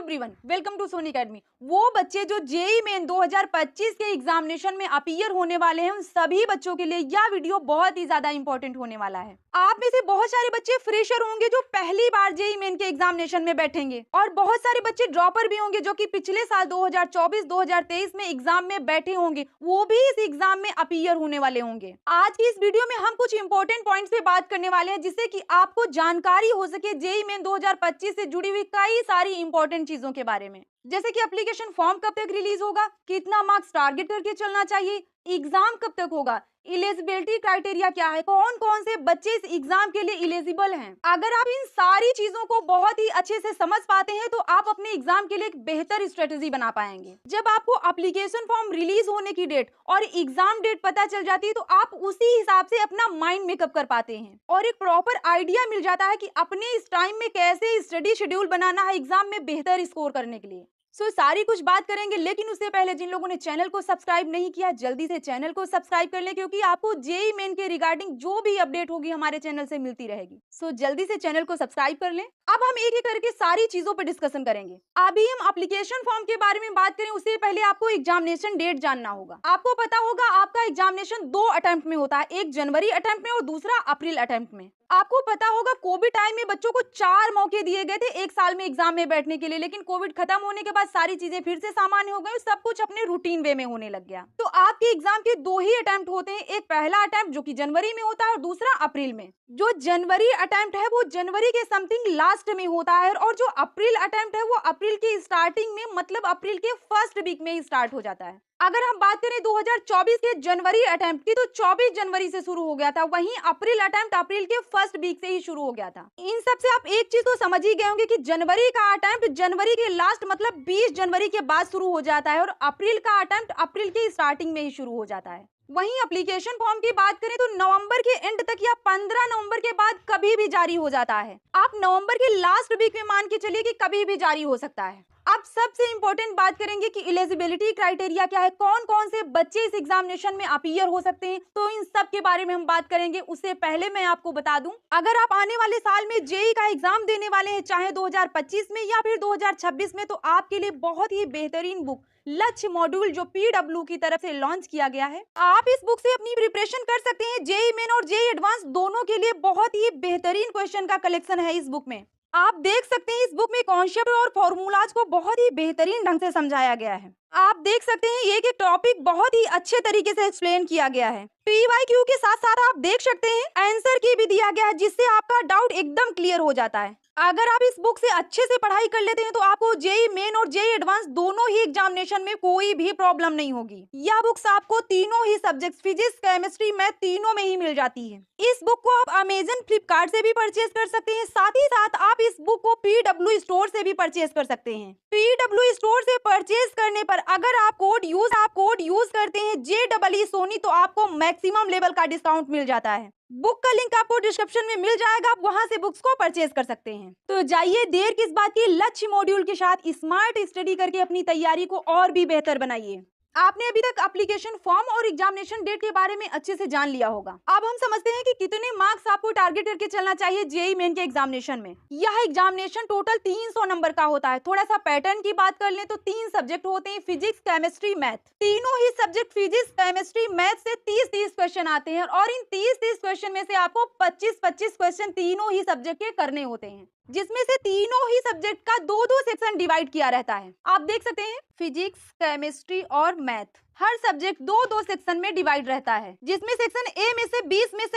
Everyone, welcome to Sony academy. वो बच्चे जो जेई मेन 2025 के एग्जामिनेशन में अपीयर होने वाले हैं, उन सभी बच्चों के लिए यह वीडियो बहुत ही ज्यादा इंपॉर्टेंट होने वाला है। आप में से बहुत सारे बच्चे फ्रेशर होंगे जो पहली बार जेई मेन के एग्जामिनेशन में बैठेंगे, और बहुत सारे बच्चे ड्रॉपर भी होंगे जो कि पिछले साल 2024-2023 में एग्जाम में बैठे होंगे, वो भी इस एग्जाम में अपीयर होने वाले होंगे। आज की इस वीडियो में हम कुछ इंपॉर्टेंट पॉइंट्स पे बात करने वाले हैं, जिससे कि आपको जानकारी हो सके जेई मेन 2025 से जुड़ी हुई कई सारी इंपॉर्टेंट चीजों के बारे में, जैसे कि एप्लीकेशन फॉर्म कब तक रिलीज होगा, कितना मार्क्स टारगेट करके चलना चाहिए, एग्जाम कब तक होगा, इलिजिबिलिटी क्राइटेरिया क्या है, कौन कौन से बच्चे इस एग्जाम के लिए इलिजिबल हैं। अगर आप इन सारी चीजों को बहुत ही अच्छे से समझ पाते हैं तो आप अपने एग्जाम के लिए एक बेहतर स्ट्रेटेजी बना पाएंगे। जब आपको एप्लीकेशन फॉर्म रिलीज होने की डेट और एग्जाम डेट पता चल जाती है तो आप उसी हिसाब से अपना माइंड मेकअप कर पाते हैं और एक प्रॉपर आइडिया मिल जाता है कि अपने इस टाइम में कैसे स्टडी शेड्यूल बनाना है एग्जाम में बेहतर स्कोर करने के लिए। सारी कुछ बात करेंगे, लेकिन उससे पहले जिन लोगों ने चैनल को सब्सक्राइब नहीं किया, जल्दी से चैनल को सब्सक्राइब कर लें, क्योंकि आपको जेई मेन के रिगार्डिंग जो भी अपडेट होगी हमारे चैनल से मिलती रहेगी। जल्दी से चैनल को सब्सक्राइब कर लें। अब हम एक एक करके सारी चीजों पर डिस्कशन करेंगे। अभी हम एप्लीकेशन फॉर्म के बारे में बात करें, उससे पहले आपको एग्जामिनेशन डेट जानना होगा। आपको पता होगा आपका एग्जामिनेशन 2 अटेम्प्ट में होता है, एक जनवरी अटेम्प्ट में और दूसरा अप्रैल अटेम्प्ट में। आपको पता होगा कोविड टाइम में बच्चों को 4 मौके दिए गए थे एक साल में एग्जाम में बैठने के लिए, लेकिन कोविड खत्म होने के बाद सारी चीजें फिर से सामान्य हो गई, सब कुछ अपने रूटीन वे में होने लग गया। तो आपके एग्जाम के 2 ही अटेम्प्ट होते हैं, एक पहला अटेम्प्ट जो कि जनवरी में होता है और दूसरा अप्रैल में। जो जनवरी अटेम्प्ट है वो जनवरी के समथिंग लास्ट में होता है, और जो अप्रैल अटेम्प्ट है वो अप्रैल के स्टार्टिंग में, मतलब अप्रैल के फर्स्ट वीक में ही स्टार्ट हो जाता है। अगर हम बात करें 2024 के जनवरी अटेम्प्ट की, तो 24 जनवरी से शुरू हो गया था, वहीं अप्रैल अटेम्प्ट अप्रैल के फर्स्ट वीक से ही शुरू हो गया था। इन सब से आप एक चीज तो समझ ही गए होंगे कि जनवरी का अटेम्प्ट जनवरी के लास्ट मतलब 20 जनवरी के बाद शुरू हो जाता है, और अप्रैल का अटेम्प्ट अप्रैल के स्टार्टिंग में ही शुरू हो जाता है। वहीं एप्लीकेशन फॉर्म की बात करें तो नवंबर के एंड तक या 15 नवंबर के बाद कभी भी जारी हो जाता है। आप नवंबर के लास्ट वीक में मान के चलिए कि कभी भी जारी हो सकता है। अब सबसे इंपॉर्टेंट बात करेंगे कि एलिजिबिलिटी क्राइटेरिया क्या है, कौन कौन से बच्चे इस एग्जामिनेशन में अपीयर हो सकते हैं, तो इन सब के बारे में हम बात करेंगे। उससे पहले मैं आपको बता दूं, अगर आप आने वाले साल में जेई का एग्जाम देने वाले हैं, चाहे 2025 में या फिर 2026 में, तो आपके लिए बहुत ही बेहतरीन बुक लक्ष्य मॉड्यूल जो पीडब्ल्यू की तरफ से लॉन्च किया गया है, आप इस बुक से अपनी प्रिपरेशन कर सकते हैं। जेई मेन और जेई एडवांस दोनों के लिए बहुत ही बेहतरीन क्वेश्चन का कलेक्शन है इस बुक में। आप देख सकते हैं इस बुक में कॉन्सेप्ट और फॉर्मूलाज को बहुत ही बेहतरीन ढंग से समझाया गया है। आप देख सकते हैं ये कि टॉपिक बहुत ही अच्छे तरीके से एक्सप्लेन किया गया है। पीवाईक्यू के साथ साथ आप देख सकते हैं आंसर की भी दिया गया है, जिससे आपका डाउट एकदम क्लियर हो जाता है। अगर आप इस बुक से अच्छे से पढ़ाई कर लेते हैं तो आपको जेई मेन और जेई एडवांस दोनों ही एग्जामिनेशन में कोई भी प्रॉब्लम नहीं होगी। यह बुक्स आपको तीनों ही सब्जेक्ट फिजिक्स, केमिस्ट्री, मैथ तीनों में ही मिल जाती है। इस बुक को आप अमेजन, फ्लिपकार्ट से भी परचेज कर सकते हैं। साथ ही साथ आप इस बुक को पीडब्ल्यू स्टोर से भी परचेज कर सकते हैं। पीडब्ल्यू स्टोर से परचेज करने पर अगर आप कोड यूज करते हैं JEE सोनी, तो आपको मैक्सिमम लेवल का डिस्काउंट मिल जाता है। बुक का लिंक आपको डिस्क्रिप्शन में मिल जाएगा, आप वहां से बुक्स को परचेज कर सकते हैं। तो जाइए, देर किस बात की, लक्ष्य मॉड्यूल के साथ स्मार्ट स्टडी करके अपनी तैयारी को और भी बेहतर बनाइए। आपने अभी तक एप्लीकेशन फॉर्म और एग्जामिनेशन डेट के बारे में अच्छे से जान लिया होगा। अब हम समझते हैं कि कितने मार्क्स आपको टारगेट करके चलना चाहिए जेई मेन के एग्जामिनेशन में। यह एग्जामिनेशन टोटल 300 नंबर का होता है। थोड़ा सा पैटर्न की बात कर लें तो 3 सब्जेक्ट होते हैं, फिजिक्स, केमिस्ट्री, मैथ। तीनों ही सब्जेक्ट फिजिक्स, केमिस्ट्री, मैथ से 30-30 क्वेश्चन आते हैं, और इन 30-30 क्वेश्चन में से आपको 25-25 क्वेश्चन तीनों ही सब्जेक्ट के करने होते हैं, जिसमें से तीनों ही सब्जेक्ट का 2-2 सेक्शन डिवाइड किया रहता है। आप देख सकते हैं फिजिक्स, केमिस्ट्री और मैथ, हर सब्जेक्ट 2-2 सेक्शन में डिवाइड रहता है, जिसमें सेक्शन ए में से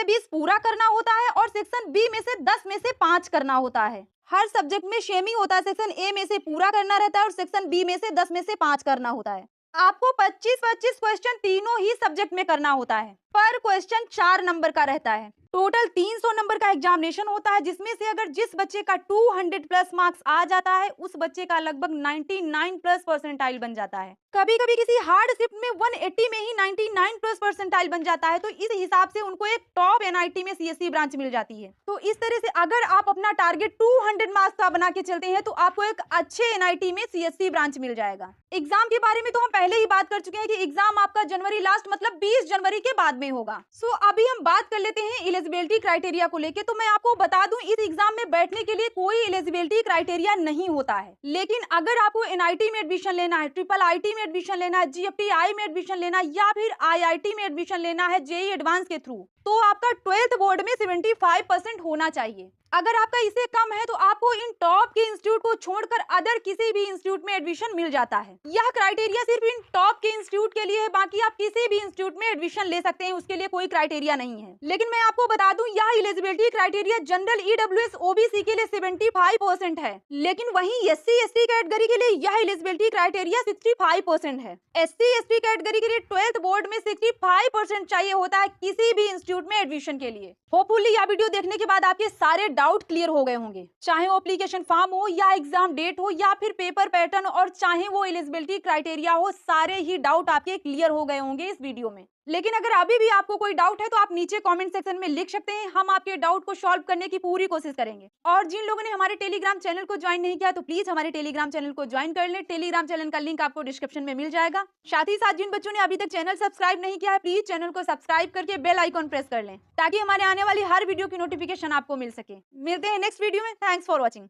20 पूरा करना होता है और सेक्शन बी में से 10 में से 5 करना होता है। हर सब्जेक्ट में सेम ही होता है, सेक्शन ए में से पूरा करना रहता है और सेक्शन बी में से 10 में से 5 करना होता है। आपको 25-25 क्वेश्चन तीनों ही सब्जेक्ट में करना होता है। पर क्वेश्चन 4 नंबर का रहता है। टोटल 300 नंबर का एग्जामिनेशन होता है, जिसमें से अगर जिस बच्चे का 200 प्लस मार्क्स आ जाता है, उस बच्चे का लगभग 99 प्लस परसेंटाइल बन जाता है। कभी कभी किसी हार्ड शिफ्ट में 180 में ही 99 प्लस परसेंटाइल बन जाता है, तो इस हिसाब से उनको एक टॉप एनआईटी में सीएससी ब्रांच मिल जाती है। तो इस तरह से अगर आप अपना टारगेट 200 मार्क्स का बना के चलते हैं तो आपको एक अच्छे एनआईटी में सीएससी ब्रांच मिल जाएगा। एग्जाम के बारे में तो हम पहले ही बात कर चुके हैं कि एग्जाम आपका जनवरी लास्ट मतलब 20 जनवरी के बाद में में होगा। सो अभी हम बात कर लेते हैं एलिजिबिलिटी क्राइटेरिया को लेके। तो मैं आपको बता दूं, इस एग्जाम में बैठने के लिए कोई एलिजिबिलिटी क्राइटेरिया नहीं होता है, लेकिन अगर आपको एनआईटी में एडमिशन लेना है, ट्रिपल आईटी में एडमिशन लेना है, जीएफटीआई में एडमिशन लेना है या फिर आईआईटी में एडमिशन लेना है जेईई एडवांस के थ्रू, तो आपका 12th बोर्ड में 75% होना चाहिए। अगर आपका इससे कम है तो आपको इन टॉप के इंस्टीट्यूट को छोड़कर अदर किसी भी इंस्टीट्यूट में एडमिशन मिल जाता है। यह क्राइटेरिया सिर्फ इन टॉप के इंस्टीट्यूट के लिए है, बाकी आप किसी भी इंस्टीट्यूट में एडमिशन ले सकते हैं, उसके लिए कोई क्राइटेरिया नहीं है। लेकिन मैं आपको बता दूं, यह eligibility criteria general EWS OBC के लिए 75% है, लेकिन वहीं एससी एसटी कैटेगरी के लिए यह एलिजिबिलिटी क्राइटेरिया 65% है। एससी एसटी कैटेगरी के लिए 12th बोर्ड में 65% चाहिए होता है किसी भी इंस्टीट्यूट में एडमिशन के लिए। होपफुली यह वीडियो देखने के बाद आपके सारे डाउट क्लियर हो गए होंगे, चाहे वो एप्लीकेशन फॉर्म हो या एग्जाम डेट हो या फिर पेपर पैटर्न और चाहे वो एलिजिबिलिटी क्राइटेरिया हो, सारे ही डाउट आपके क्लियर हो गए होंगे इस वीडियो में। लेकिन अगर अभी भी आपको कोई डाउट है तो आप नीचे कमेंट सेक्शन में लिख सकते हैं, हम आपके डाउट को सॉल्व करने की पूरी कोशिश करेंगे। और जिन लोगों ने हमारे टेलीग्राम चैनल को ज्वाइन नहीं किया तो प्लीज हमारे टेलीग्राम चैनल को ज्वाइन कर लें। टेलीग्राम चैनल का लिंक आपको डिस्क्रिप्शन में मिल जाएगा। साथ ही साथ जिन बच्चों ने अभी तक चैनल सब्सक्राइब नहीं किया है, प्लीज चैनल को सब्सक्राइब करके बेल आइकॉन प्रेस कर लें, ताकि हमारे आने वाली हर वीडियो की नोटिफिकेशन आपको मिल सके। मिलते हैं नेक्स्ट वीडियो में। Thanks for watching.